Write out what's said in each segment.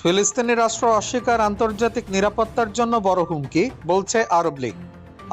ফিলিস্তিনি রাষ্ট্র অস্বীকার আন্তর্জাতিক নিরাপত্তার জন্য বড় হুমকি, বলছে আরব লীগ।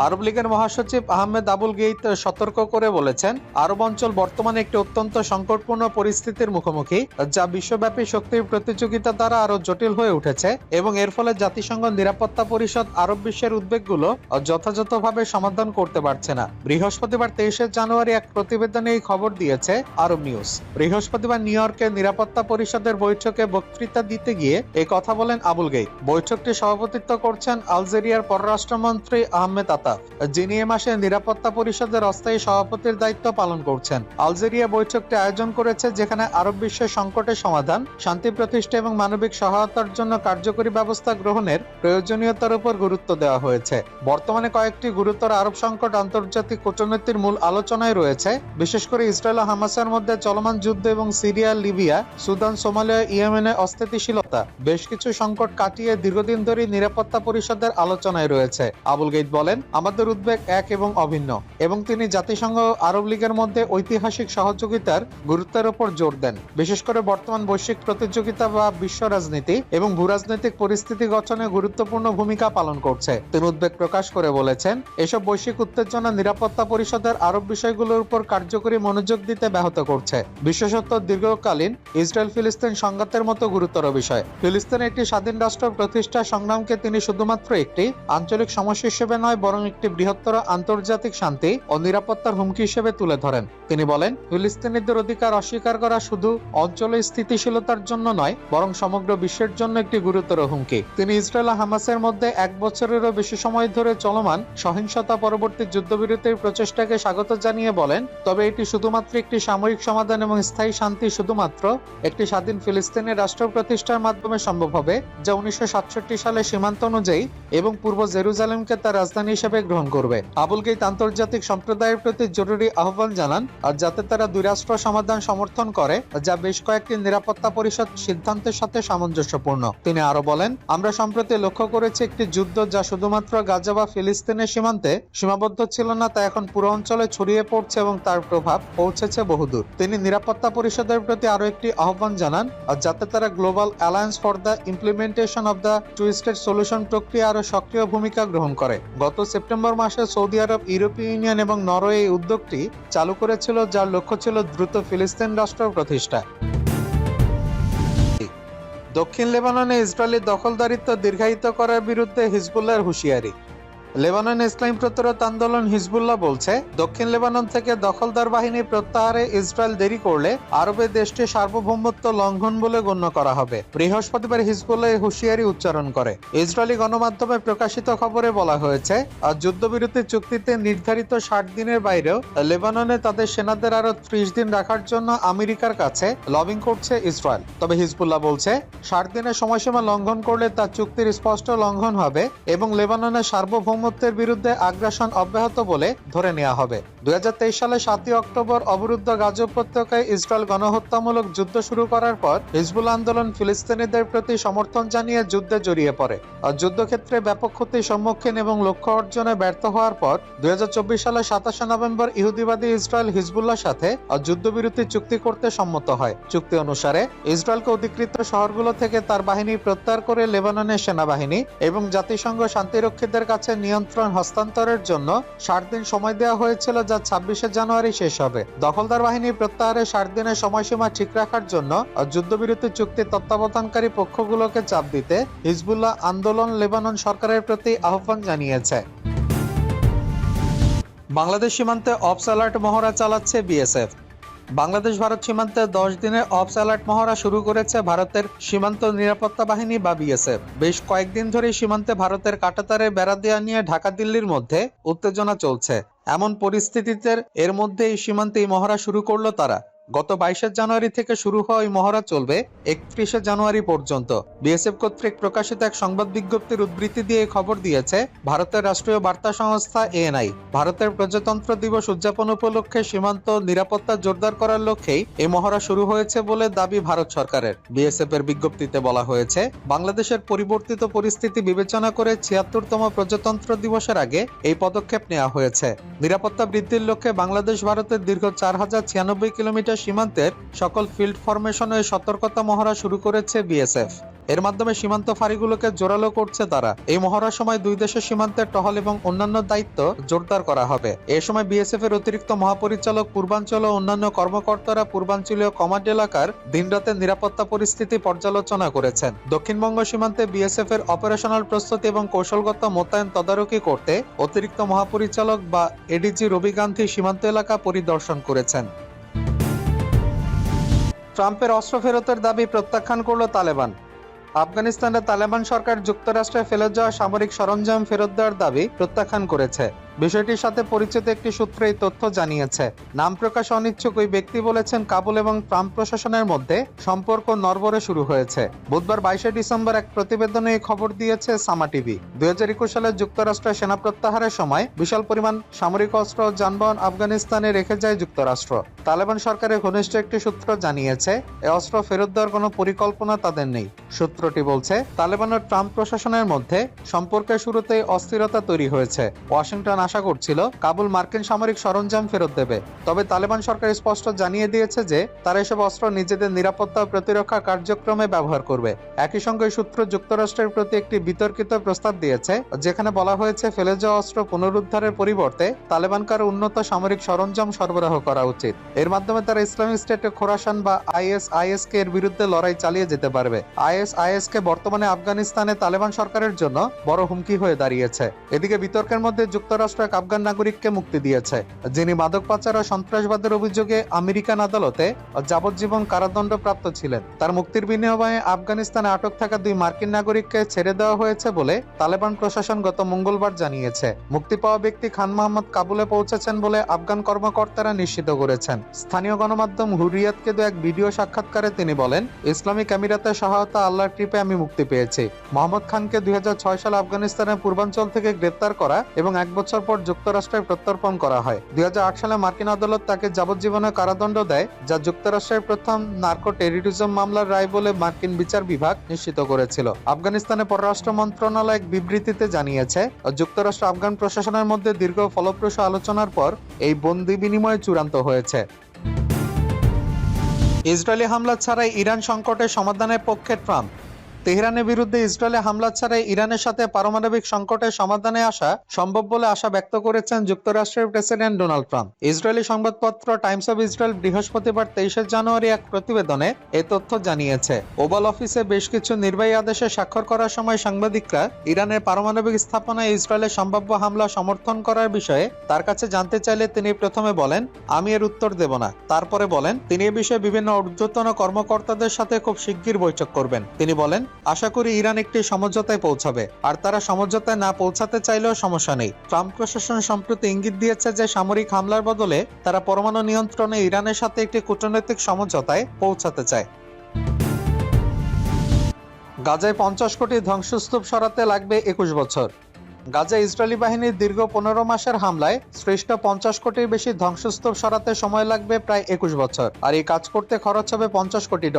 আরব লীগের মহাসচিব আহমেদ আবুল গেইত সতর্ক করে বলেছেন, আরব অঞ্চল বর্তমানে একটি অত্যন্ত সংকটপূর্ণ পরিস্থিতির মুখোমুখি, যা বিশ্বব্যাপী শক্তির প্রতিযোগিতা দ্বারা আরো জটিল হয়ে উঠেছে এবং এর ফলে জাতিসংঘ নিরাপত্তা পরিষদ আরব বিশ্বের উদ্বেগগুলো যথাযথভাবে সমাধান করতে পারছে না। বৃহস্পতিবার 23শে জানুয়ারি এক প্রতিবেদনে এই খবর দিয়েছে আরব নিউজ। বৃহস্পতিবার নিউ ইয়র্কে নিরাপত্তা পরিষদের বৈঠকে বক্তৃতা দিতে গিয়ে এই কথা বলেন আবুল গেইত। বৈঠকটি সভাপতিত্ব করছেন আলজেরিয়ার পররাষ্ট্রমন্ত্রী আহমেদ আতাফ, যিনি এ মাসে নিরাপত্তা পরিষদের অস্থায়ী সভাপতির দায়িত্ব পালন করছেন। আলজেরিয়া বৈঠকটি আয়োজন করেছে, যেখানে আরব বিশ্বের সংকটের সমাধান, শান্তি প্রতিষ্ঠা এবং মানবিক সহায়তার জন্য কার্যকরী ব্যবস্থা গ্রহণের প্রয়োজনীয়তার উপর গুরুত্ব দেওয়া হয়েছে। বর্তমানে কয়েকটি গুরুতর আরব সংকট আন্তর্জাতিক কূটনীতির মূল আলোচনায় রয়েছে, বিশেষ করে ইসরায়েল ও হামাসের মধ্যে চলমান যুদ্ধ এবং সিরিয়া, লিবিয়া, সুদান, সোমালিয়া, ইয়েমেনে অস্থিতিশীলতা। বেশ কিছু সংকট কাটিয়ে দীর্ঘদিন ধরে নিরাপত্তা পরিষদের আলোচনায় রয়েছে। আবুল গেইত বলেন, আমাদের উদ্বেগ এক এবং অভিন্ন, এবং তিনি জাতিসংঘ ও আরব লীগের মধ্যে ঐতিহাসিক সহযোগিতার গুরুত্বের উপর জোর দেন, বিশেষ করে বর্তমান বৈশ্বিক প্রতিযোগিতা বা বিশ্ব রাজনীতি এবং ভূরাজনৈতিক পরিস্থিতি গঠনে গুরুত্বপূর্ণ ভূমিকা পালন করছে। তিনি উদ্বেগ প্রকাশ করে বলেছেন, এসব বৈশ্বিক উত্তেজনা নিরাপত্তা পরিষদের আরব বিষয়গুলোর উপর কার্যকরী মনোযোগ দিতে ব্যাহত করছে, বিশেষত দীর্ঘকালীন ইসরায়েল ফিলিস্তিন সংঘাতের মতো গুরুতর বিষয়। ফিলিস্তিন একটি স্বাধীন রাষ্ট্র প্রতিষ্ঠা সংগ্রামকে তিনি শুধুমাত্র একটি আঞ্চলিক সমস্যা হিসেবে নয়, বরং একটি বৃহত্তর আন্তর্জাতিক শান্তি ও নিরাপত্তার হুমকি হিসেবে তুলে ধরেন। তিনি বলেন, ফিলিস্তিনিদের অধিকার অস্বীকার করা শুধু অঞ্চলের স্থিতিশীলতার জন্য নয়, বরং সমগ্র বিশ্বের জন্য একটি গুরুতর হুমকি। তিনি ইসরায়েল ও হামাসের মধ্যে 1 বছরেরও বেশি সময় ধরে চলমান সহিংসতা পরবর্তী যুদ্ধবিরতির প্রচেষ্টাকে স্বাগত জানিয়ে বলেন, তবে এটি শুধুমাত্র একটি সাময়িক সমাধান এবং স্থায়ী শান্তি শুধুমাত্র একটি স্বাধীন ফিলিস্তিনি রাষ্ট্র প্রতিষ্ঠার মাধ্যমে সম্ভব হবে, যা 1967 সালে সীমান্ত অনুযায়ী এবং পূর্ব জেরুজালেমকে তার রাজধানী হিসেবে গ্রহণ করবে। আবুল গেইত আন্তর্জাতিক সম্প্রদায়ের প্রতি জরুরি আহ্বান জানান, আর যাতে তারা দুই রাষ্ট্র সমাধান সমর্থন করে, যা বেশ কয়েকটি নিরাপত্তা পরিষদ সিদ্ধান্তের সাথে সামঞ্জস্যপূর্ণ। তিনি আরো বলেন, আমরা সম্প্রতি লক্ষ্য করেছি একটি যুদ্ধ যা শুধুমাত্র গাজা বা ফিলিস্তিনের সীমান্তে সীমাবদ্ধ ছিল না, তা এখন পুরো অঞ্চলে ছড়িয়ে পড়ছে এবং তার প্রভাব পৌঁছেছে বহুদূর। তিনি নিরাপত্তা পরিষদের প্রতি আরো একটি আহ্বান জানান, যাতে তারা global alliance for the implementation of the two state solution প্রক্রিয়া আরো সক্রিয় ভূমিকা গ্রহণ করে। গত সেপ্টেম্বর মাসে সৌদি আরব, ইউরোপীয় ইউনিয়ন এবং নরওয়ে এই উদ্যোগটি চালু করেছিল, যার লক্ষ্য ছিল দ্রুত ফিলিস্তিন রাষ্ট্র প্রতিষ্ঠা। দক্ষিণ লেবাননে ইসরায়েলি দখলদারিত্ব দীর্ঘায়িত করার বিরুদ্ধে হিজবুল্লাহর হুঁশিয়ারি। লেবানন ইসলাম প্রতিরোধ আন্দোলন হিজবুল্লাহ বলছে, দক্ষিণ লেবানন থেকে দখলদার বাহিনী প্রত্যাহারে ইসরায়েল দেরি করলে আরবে দেশটি সার্বভৌমত্ব লঙ্ঘন বলে গণ্য করা হবে। বৃহস্পতিবার হিজবুল্লাহ হুঁশিয়ারি উচ্চারণ করে। ইসরায়েলি গণমাধ্যমে প্রকাশিত খবরে বলা হয়েছে, যুদ্ধবিরতি চুক্তিতে নির্ধারিত 60 দিনের বাইরেও লেবাননে তাদের সেনাদের আরো 30 দিন রাখার জন্য আমেরিকার কাছে লবিং করছে ইসরায়েল। তবে হিজবুল্লাহ বলছে, 60 দিনের সময়সীমা লঙ্ঘন করলে তা চুক্তির স্পষ্ট লঙ্ঘন হবে এবং লেবাননের সার্বভৌমত্বের বিরুদ্ধে আগ্রাসন অব্যাহত বলে ধরে নেওয়া হবে। 2023 সালে 7 অক্টোবর অবরুদ্ধ গাজা উপত্যকায় ইসরায়েল গণহত্যামূলক যুদ্ধ শুরু করার পর হিজবুল্লাহ আন্দোলন ফিলিস্তিনিদের প্রতি সমর্থন জানিয়ে যুদ্ধে জড়িয়ে পড়ে। যুদ্ধক্ষেত্রে ব্যাপক ক্ষতির সম্মুখীন এবং লক্ষ্য অর্জনে ব্যর্থ হওয়ার পর 2024 সালে 27 নভেম্বর ইহুদিবাদী ইসরায়েল হিজবুল্লাহর সাথে যুদ্ধবিরতি চুক্তি করতে সম্মত হয়। চুক্তি অনুসারে ইসরায়েলকে অধিকৃত শহরগুলো থেকে তার বাহিনী প্রত্যাহার করে লেবাননের সেনাবাহিনী এবং জাতিসংঘ শান্তিরক্ষীদের কাছে নিয়ন্ত্রণ হস্তান্তরের জন্য 60 দিন সময় দেওয়া হয়েছিল, যা 26শে জানুয়ারি শেষ হবে। দখলদার বাহিনী প্রত্যাহারে 60 দিনের সময়সীমা ঠিক রাখার জন্য যুদ্ধবিরতি চুক্তি তত্ত্বাবধানকারী পক্ষগুলোকে চাপ দিতে হিজবুল্লাহ আন্দোলন লেবানন সরকারের প্রতি আহ্বান জানিয়েছে। বাংলাদেশ সীমান্তে অবস অ্যালার্ট মহড়া চালাচ্ছে বিএসএফ। বাংলাদেশ ভারত সীমান্তে 10 দিনের অবস অ্যালার্ট মহড়া শুরু করেছে ভারতের সীমান্ত নিরাপত্তা বাহিনী বা বিএসএফ। বেশ কয়েকদিন ধরেই সীমান্তে ভারতের কাঁটাতারে বেড়া দেওয়া নিয়ে ঢাকা দিল্লির মধ্যে উত্তেজনা চলছে। এমন পরিস্থিতিতে এর মধ্যে এই সীমান্তে এই মহড়া শুরু করলো তারা। গত 22শে জানুয়ারি থেকে শুরু হওয়া এই মহড়া চলবে 31শে জানুয়ারি পর্যন্ত। বিএসএফ কর্তৃক প্রকাশিত এক সংবাদ বিজ্ঞপ্তির উদ্ধৃতি দিয়ে খবর দিয়েছে ভারতের রাষ্ট্রীয় বার্তা সংস্থা এএনআই। ভারতের প্রজাতন্ত্র দিবস উদযাপন উপলক্ষে সীমান্ত নিরাপত্তা জোরদার করার লক্ষ্যেই এই মহড়া শুরু হয়েছে বলে দাবি ভারত সরকারের। বিএসএফ এর বিজ্ঞপ্তিতে বলা হয়েছে, বাংলাদেশের পরিবর্তিত পরিস্থিতি বিবেচনা করে 76তম প্রজাতন্ত্র দিবসের আগে এই পদক্ষেপ নেওয়া হয়েছে। নিরাপত্তা বৃদ্ধির লক্ষ্যে বাংলাদেশ ভারতের দীর্ঘ 4096 কিলোমিটার সীমান্তের সকল ফিল্ড ফরমেশনে সতর্কতা মহড়া শুরু করেছে বিএসএফ। এর মাধ্যমে সীমান্ত ফাঁড়িগুলোকে জোরালো করছে তারা। এই মহড়ার সময় দুই দেশের সীমান্তের টহল এবং অন্যান্য দায়িত্ব জোরদার করা হবে। এ সময় বিএসএফ এর অতিরিক্ত মহাপরিচালক পূর্বাঞ্চল ও অন্যান্য কর্মকর্তারা পূর্বাঞ্চলীয় কমান্ড এলাকার দিনরাতের নিরাপত্তা পরিস্থিতি পর্যালোচনা করেছেন। দক্ষিণবঙ্গ সীমান্তে বিএসএফ এর অপারেশনাল প্রস্তুতি এবং কৌশলগত মোতায়েন তদারকি করতে অতিরিক্ত মহাপরিচালক বা এডিজি রবি গান্ধী সীমান্ত এলাকা পরিদর্শন করেছেন। ট্রাম্পের অস্ত্র ফেরতের দাবি প্রত্যাখ্যান করল তালেবান। আফগানিস্তানের তালেবান সরকার যুক্তরাষ্ট্রে ফেলে যাওয়া সামরিক সরঞ্জাম ফেরত দেওয়ার দাবি প্রত্যাখ্যান করেছে। বিষয়টির সাথে পরিচিত একটি সূত্র এই তথ্য জানিয়েছে। নাম প্রকাশ অনিচ্ছুক ওই ব্যক্তি বলেছেন, কাবুল এবং ট্রাম্প প্রশাসনের মধ্যে সম্পর্ক নড়বড়ে শুরু হয়েছে। বুধবার 22 ডিসেম্বর এক প্রতিবেদনে এই খবর দিয়েছে সামা টিভি। 2021 সালে যুক্তরাষ্ট্রের সেনা প্রত্যাহারের সময় বিশাল পরিমাণ সামরিক অস্ত্র ও যানবাহন আফগানিস্তানে রেখে যায় যুক্তরাষ্ট্র। তালেবান সরকারের ঘনিষ্ঠ একটি সূত্র জানিয়েছে, এই অস্ত্র ফেরত দেওয়ার কোনো পরিকল্পনা তাদের নেই। সূত্রটি বলছে, তালেবান ও ট্রাম্প প্রশাসনের মধ্যে সম্পর্কের শুরুতেই অস্থিরতা তৈরি হয়েছে। ওয়াশিংটন আশা করছিল কাবুল মার্কিন সামরিক সরঞ্জাম ফেরত দেবে, তবে তালেবান সরকার স্পষ্ট জানিয়ে দিয়েছে যে তারা এসব অস্ত্র নিজেদের নিরাপত্তা ও প্রতিরক্ষা কার্যক্রমে ব্যবহার করবে। একই সঙ্গে সূত্র যুক্তরাষ্ট্রের প্রতি একটি বিতর্কিত প্রস্তাব দিয়েছে, যেখানে বলা হয়েছে ফেলে যাওয়া অস্ত্র পুনরুদ্ধারের পরিবর্তে তালেবানকে আরো উন্নত সামরিক সরঞ্জাম সরবরাহ করা উচিত। এর মাধ্যমে তারা ইসলামিক স্টেটে খোরাসান বা আইএসআইএস কে এর বিরুদ্ধে লড়াই চালিয়ে যেতে পারবে। আইএসআইএস কে বর্তমানে আফগানিস্তানে তালেবান সরকারের জন্য বড় হুমকি হয়ে দাঁড়িয়েছে। এদিকে বিতর্কের মধ্যে যুক্তরাষ্ট্র এক আফগান নাগরিককে মুক্তি দিয়েছে, যিনি মাদক পাচার ও সন্ত্রাসবাদের অভিযোগে আমেরিকান আদালতে যাবজ্জীবন কারাদণ্ড প্রাপ্ত ছিলেন। তার মুক্তির বিনিময়ে আফগানিস্তানে আটক থাকা 2 মার্কিন নাগরিককে ছেড়ে দেওয়া হয়েছে বলে তালেবান প্রশাসন গত মঙ্গলবার জানিয়েছে। মুক্তি পাওয়া ব্যক্তি খান মোহাম্মদ কাবুলে পৌঁছেছেন বলে আফগান কর্মকর্তারা নিশ্চিত করেছেন। স্থানীয় গণমাধ্যম হুরিয়াতকে দেওয়া এক ভিডিও সাক্ষাৎকারে তিনি বলেন, ইসলামিক আমিরাতের সহায়তা আল্লাহর কৃপে আমি মুক্তি পেয়েছি। মোহাম্মদ খানকে 2006 সালে আফগানিস্তানের পূর্বাঞ্চল থেকে গ্রেপ্তার করা এবং 1 বছর পর যুক্তরাষ্ট্রে প্রত্যর্পণ করা হয়। 2008 সালে মার্কিন আদালত তাকে যাবজ্জীবনের কারাদণ্ড দেয়, যা যুক্তরাষ্ট্রের প্রথম নার্কো টেররিজম মামলার রায় বলে মার্কিন বিচার বিভাগ নিশ্চিত করেছিল। আফগানিস্তানের পররাষ্ট্র মন্ত্রণালয় এক বিবৃতিতে জানিয়েছে, যুক্তরাষ্ট্র আফগান প্রশাসনের মধ্যে দীর্ঘ ফলপ্রসূ আলোচনার পর এই বন্দি বিনিময় চূড়ান্ত হয়েছে। ইসরায়েলি হামলা ছাড়াই ইরান সংকটের সমাধানের পক্ষে ট্রাম্প। তেহরানের বিরুদ্ধে ইসরায়েলে হামলা ছাড়াই ইরানের সাথে পারমাণবিক সংকটের সমাধানে আসা সম্ভব বলে আশা ব্যক্ত করেছেন যুক্তরাষ্ট্রের প্রেসিডেন্ট ডোনাল্ড ট্রাম্প। ইসরায়েলি সংবাদপত্র টাইমস অব ইসরায়েল বৃহস্পতিবার 23 জানুয়ারি এক প্রতিবেদনে এই তথ্য জানিয়েছে। ওভাল অফিসে বেশ কিছু নির্বাহী আদেশে স্বাক্ষর করার সময় সাংবাদিকরা ইরানের পারমাণবিক স্থাপনায় ইসরায়েলের সম্ভাব্য হামলা সমর্থন করার বিষয়ে তার কাছে জানতে চাইলে তিনি প্রথমে বলেন, আমি এর উত্তর দেব না। তারপরে বলেন, তিনি এ বিষয়ে বিভিন্ন ঊর্ধ্বতন কর্মকর্তাদের সাথে খুব শিগগির বৈঠক করবেন। তিনি বলেন, আশা করি ইরান একটি সমঝোতায় পৌঁছাবে, আর তারা সমঝোতায় না পৌঁছাতে চাইলেও সমস্যা নেই। ট্রাম্প প্রশাসন সম্প্রতি ইঙ্গিত দিয়েছে যে সামরিক হামলার বদলে তারা পরমাণু নিয়ন্ত্রণে ইরানের সাথে একটি কূটনৈতিক সমঝোতায় পৌঁছাতে চায়। গাজায় 50 কোটি ধ্বংসস্তূপ সরাতে লাগবে 21 বছর। গাজায় ইসরায়েলি বাহিনীর দীর্ঘ 15 মাসের হামলায় সৃষ্ট 50 কোটির বেশি ধ্বংসস্তূপ সরাতে সময় লাগবে প্রায় 21 বছর, আর এই কাজ করতে খরচ হবে $50 কোটি।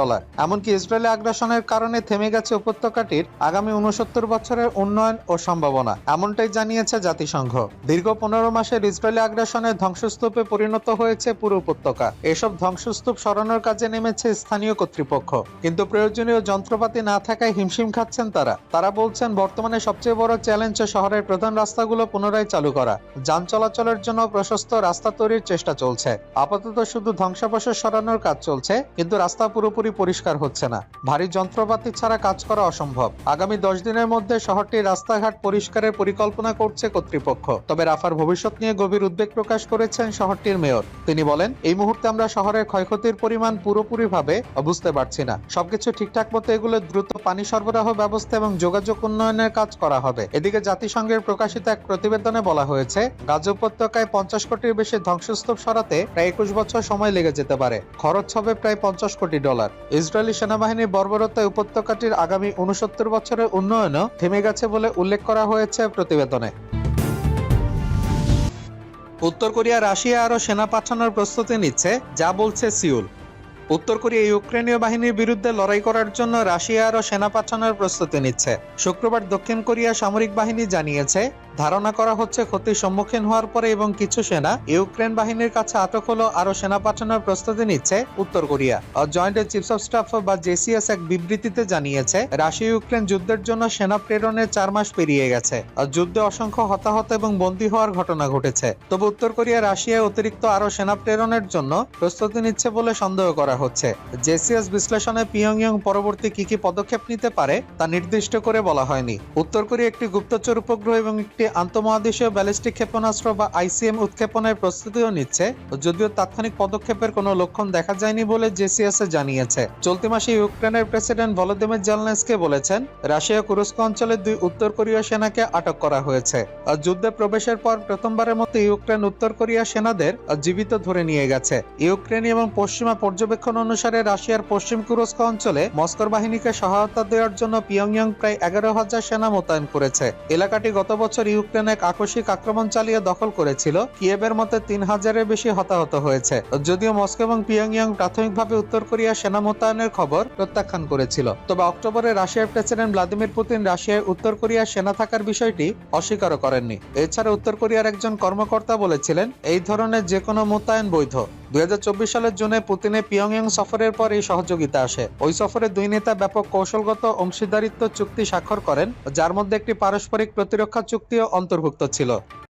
এমনকি ইসরায়েলি আগ্রাসনের কারণে থেমে গেছে উপত্যকাটির আগামী 69 বছরের উন্নয়ন ও সম্ভাবনা, এমনটাই জানিয়েছে জাতিসংঘ। দীর্ঘ 15 মাসের ইসরায়েলি আগ্রাসনের ধ্বংসস্তূপে পরিণত হয়েছে পুরো উপত্যকা। এসব ধ্বংসস্তূপ সরানোর কাজে নেমেছে স্থানীয় কর্তৃপক্ষ, কিন্তু প্রয়োজনীয় যন্ত্রপাতি না থাকায় হিমশিম খাচ্ছেন তারা বলছেন, বর্তমানে সবচেয়ে বড় চ্যালেঞ্জ শহরের প্রধান রাস্তাগুলো পুনরায় চালু করা। যান চলাচলের জন্য প্রশস্ত রাস্তা তৈরির চেষ্টা চলছে। আপাতত শুধু ধ্বংসাবশেষ সরানোর কাজ চলছে, কিন্তু রাস্তা পুরোপুরি পরিষ্কার হচ্ছে না। ভারী যন্ত্রপাতি ছাড়া কাজ করা অসম্ভব। আগামী 10 দিনের মধ্যে শহরটির রাস্তাঘাট পরিষ্কারের পরিকল্পনা করছে কর্তৃপক্ষ। তবে রাফার ভবিষ্যৎ নিয়ে গভীর উদ্বেগ প্রকাশ করেছেন শহরটির মেয়র। তিনি বলেন, এই মুহূর্তে আমরা শহরের ক্ষয়ক্ষতির পরিমাণ পুরোপুরিভাবে বুঝতে পারছি না। সবকিছু ঠিকঠাক মতো এগুলো দ্রুত পানি সরবরাহ ব্যবস্থা এবং যোগাযোগ উন্নয়নের কাজ করা হবে। এদিকে জাতিসংঘের প্রকাশিত এক প্রতিবেদনে বলা হয়েছে, গাজা উপত্যকায় 50 কোটির বেশি ধ্বংসস্তূপ সরাতে প্রায় 21 বছর সময় লেগে যেতে পারে। খরচ হবে প্রায় $50 কোটি। ইসরায়েলি সেনাবাহিনীর বর্বরতায় উপত্যকাটির আগামী 69 বছরের উন্নয়নও থেমে গেছে বলে উল্লেখ করা হয়েছে প্রতিবেদনে। উত্তর কোরিয়া রাশিয়া আরও সেনা পাঠানোর প্রস্তুতি নিচ্ছে, যা বলছে সিউল। উত্তর কোরিয়া ইউক্রেনীয় বাহিনীর বিরুদ্ধে লড়াই করার জন্য রাশিয়া আরও সেনা পাঠানোর প্রস্তুতি নিচ্ছে। শুক্রবার দক্ষিণ কোরিয়া সামরিক বাহিনী জানিয়েছে, ধারণা করা হচ্ছে ক্ষতির সম্মুখীন হওয়ার পরে এবং কিছু সেনা ইউক্রেন বাহিনীর কাছে আটক হলো আরো সেনা পাঠানোর প্রস্তুতি নিচ্ছে উত্তর Korea. Joint chiefs of staff বা জেসিএস এক বিবৃতিতে জানিয়েছে রাশিয়া ইউক্রেন যুদ্ধের জন্য সেনা প্রেরণের 4 মাস পেরিয়ে গেছে। যুদ্ধে অসংখ্য হতাহত এবং বন্দী হওয়ার ঘটনা ঘটেছে। তবে উত্তর কোরিয়া রাশিয়ায় অতিরিক্ত আরো সেনা প্রেরণের জন্য প্রস্তুতি নিচ্ছে বলে সন্দেহ করা হচ্ছে। জেসিএস বিশ্লেষণে পিয়ংইয়ং পরবর্তী কি পদক্ষেপ নিতে পারে তা নির্দিষ্ট করে বলা হয়নি। উত্তর কোরিয়া একটি গুপ্তচর উপগ্রহ এবং একটি আন্তঃমহাদেশীয় ব্যালিস্টিক ক্ষেপণাস্ত্র বা আইসিএম উৎক্ষেপণের প্রস্তুতিও নিচ্ছে, যদিও তাৎক্ষণিক পদক্ষেপের কোনো লক্ষণ দেখা যায়নি বলে জেসিএস জানিয়েছে। চলতি মাসে ইউক্রেনের প্রেসিডেন্ট ভলোদিমির জেলনেস্কি বলেছেন রাশিয়া কুরস্ক অঞ্চলে 2 উত্তর কোরীয় সেনাকে আটক করা হয়েছে। যুদ্ধে প্রবেশের পর প্রথমবারের মতো ইউক্রেন উত্তর কোরিয়া সেনাদের জীবিত ধরে নিয়ে গেছে। ইউক্রেন এবং পশ্চিমা পর্যবেক্ষণ অনুসারে রাশিয়ার পশ্চিম কুরস্ক অঞ্চলে মস্কোর বাহিনীকে সহায়তা দেওয়ার জন্য পিয়ংইয়ং প্রায় 11,000 সেনা মোতায়েন করেছে। এলাকাটি গত বছর ইউক্রেন এক আকস্মিক আক্রমণ চালিয়ে দখল করেছিল। কিয়েভের মতে 3,000-এর বেশি হতাহত হয়েছে, যদিও মস্কো এবং পিয়ংইয়ং প্রাথমিকভাবে উত্তর কোরিয়া সেনা মোতায়েনের খবর প্রত্যাখ্যান করেছিল। তবে অক্টোবরে রাশিয়ার প্রেসিডেন্ট ভ্লাদিমির পুতিন রাশিয়ায় উত্তর কোরিয়ার সেনা থাকার বিষয়টি অস্বীকার করেননি। এছাড়া উত্তর কোরিয়ার একজন কর্মকর্তা বলেছিলেন এই ধরনের যে কোনো মোতায়েন বৈধ। 2024 সালের জুনে পুতিনের পিয়ংইয়ং সফরের পর এই সহযোগিতা আসে। ওই সফরে 2 নেতা ব্যাপক কৌশলগত অংশীদারিত্ব চুক্তি স্বাক্ষর করেন, যার মধ্যে একটি পারস্পরিক প্রতিরক্ষা চুক্তিও অন্তর্ভুক্ত ছিল।